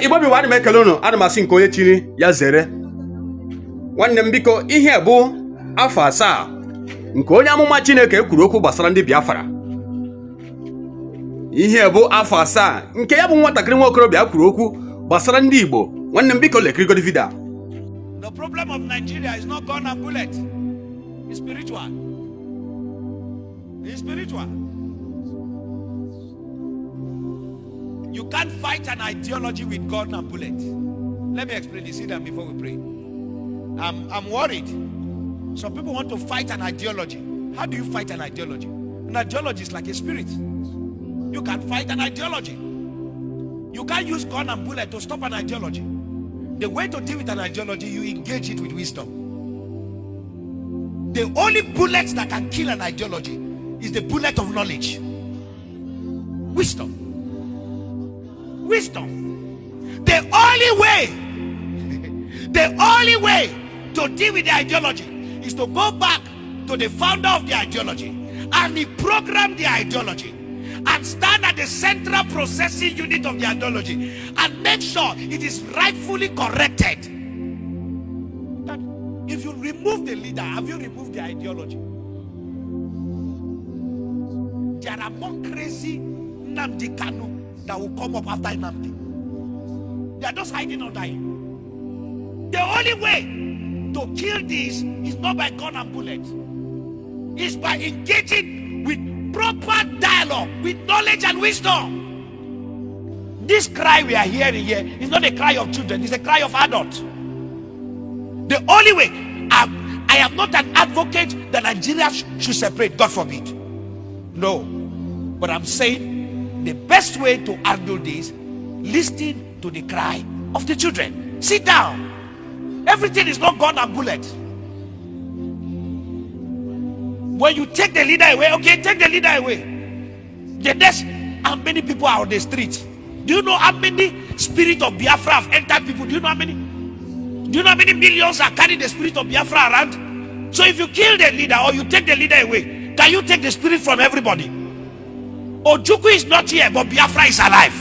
Igbobi wa me kelono ana masị nke onye chiri ya zere. Nwanne m biko ihe bụ afọ 7 nke onye amụma Chineke kwuru okwu gbasara ndị Biafra. Ihe bụ afọ 7 nke ya bụ nwatakịrị nwa okorobịa kwuru okwu gbasara ndị Igbo. Nwanne m biko lekirigodi video. The problem of Nigeria is not gun and bullet. It's spiritual. It's spiritual. You can't fight an ideology with gun and bullet. Let me explain this. See that before we pray. I'm worried. Some people want to fight an ideology. How do you fight an ideology? An ideology is like a spirit. You can't fight an ideology. You can't use gun and bullet to stop an ideology. The way to deal with an ideology, you engage it with wisdom. The only bullet that can kill an ideology is the bullet of knowledge. Wisdom. Wisdom. The only way to deal with the ideology is to go back to the founder of the ideology and reprogram the ideology and stand at the central processing unit of the ideology and make sure it is rightfully corrected. That if you remove the leader, have you removed the ideology? There are more crazy Nnamdi Kanu that will come up after Nnamdi. They are just hiding under him. The only way to kill this is not by gun and bullet. It's by engaging with proper dialogue, with knowledge and wisdom. This cry we are hearing here is not a cry of children, it's a cry of adults. The only way, I am not an advocate that Nigeria should separate, God forbid. No. But I'm saying the best way to handle this, listen to the cry of the children. Sit down. Everything is not gun and bullet. When you take the leader away, okay, take the leader away. The next, how many people are on the street? Do you know how many spirit of Biafra have entered people? Do you know how many? Do you know how many millions are carrying the spirit of Biafra around? So if you kill the leader or you take the leader away, can you take the spirit from everybody? Ojukwu is not here, but Biafra is alive.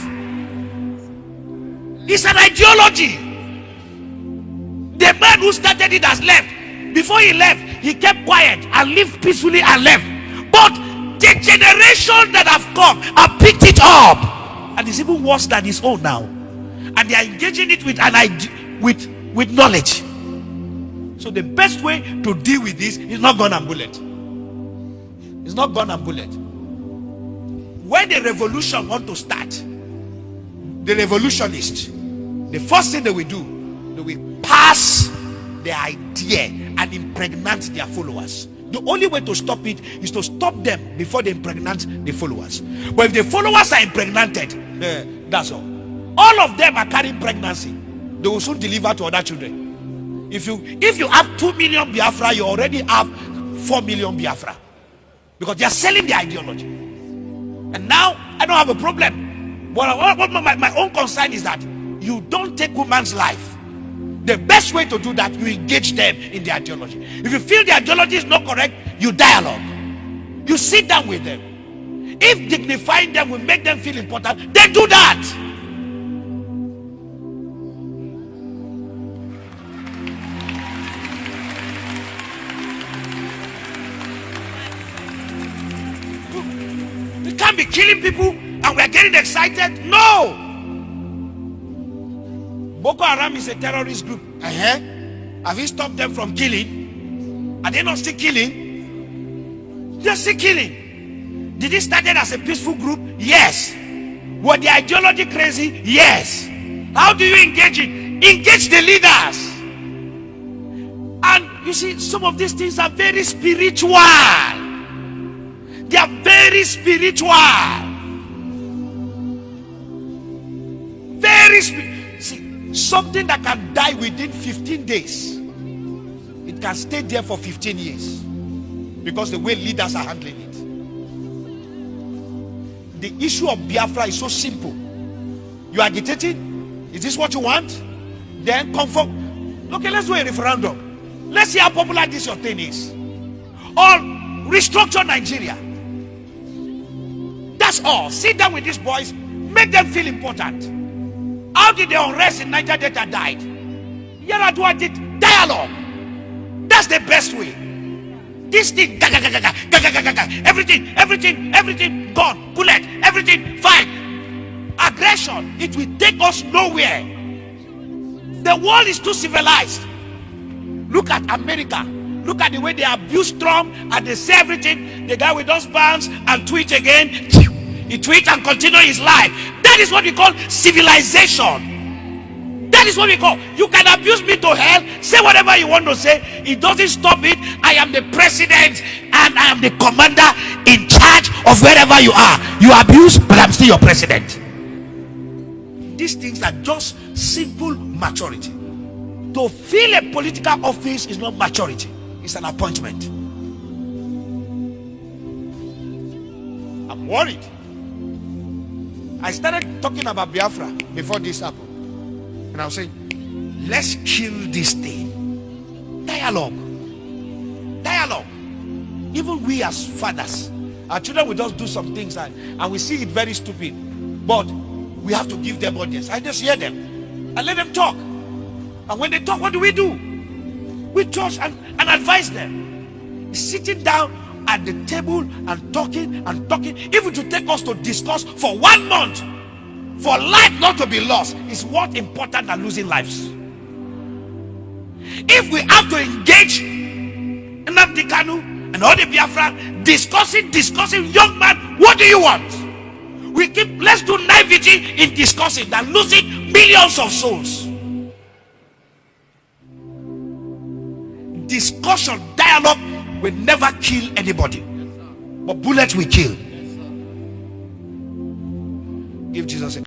It's an ideology. The man who started it has left. Before he left, he kept quiet and lived peacefully and left. But the generation that have come have picked it up, and it's even worse than his own now. And they are engaging it with with knowledge. So the best way to deal with this is not gun and bullet. It's not gun and bullet. When the revolution want to start, the revolutionists, the first thing they will do, they will pass the idea and impregnate their followers. The only way to stop it is to stop them before they impregnate the followers. But if the followers are impregnated, that's all. All of them are carrying pregnancy. They will soon deliver to other children. If you have 2 million Biafra, you already have 4 million Biafra. Because they are selling the ideology. And now, I don't have a problem. But my own concern is that you don't take woman's life. The best way to do that, you engage them in the ideology. If you feel the ideology is not correct, you dialogue. You sit down with them. If dignifying them will make them feel important, then do that. We can't be killing people and we are getting excited. No. Boko Haram is a terrorist group. Have you stopped them from killing? Are they not still killing? They're still killing. Did it start as a peaceful group? Yes. Were the ideology crazy? Yes. How do you engage it? Engage the leaders. And you see, some of these things are very spiritual. They are very spiritual. Very spiritual. Something that can die within 15 days, it can stay there for 15 years because the way leaders are handling it. The issue of Biafra is so simple. You are agitating. Is this what you want? Then conform. Okay, let's do a referendum. Let's see how popular this your thing is. Or restructure Nigeria. That's all. Sit down with these boys, make them feel important. How did the unrest in Niger Delta died? Yaradua did dialogue. That's the best way. This thing, everything gone, bullet, everything fight, aggression. It will take us nowhere. The world is too civilized. Look at America. Look at the way they abuse Trump and they say everything. The guy with those bands and tweet again. He tweets and continue his life. That is what we call civilization. That is what we call. You can abuse me to hell. Say whatever you want to say. It doesn't stop it. I am the president and I am the commander in charge of wherever you are. You abuse, but I'm still your president. These things are just simple maturity. To fill a political office is not maturity. It's an appointment. I'm worried. I started talking about Biafra before this happened. And I was saying, let's kill this thing. Dialogue. Dialogue. Even we as fathers, our children will just do some things and we see it very stupid. But we have to give them audience. I just hear them and let them talk. And when they talk, what do? We judge and advise them. Sitting down at the table and talking, even to take us to discuss for 1 month, for life not to be lost, is more important than losing lives. If we have to engage Nnamdi Kanu and all the Biafra discussing, young man, what do you want? Let's do naivety in discussing than losing millions of souls. Discussion, dialogue will never kill anybody, but bullets will kill. Give Jesus a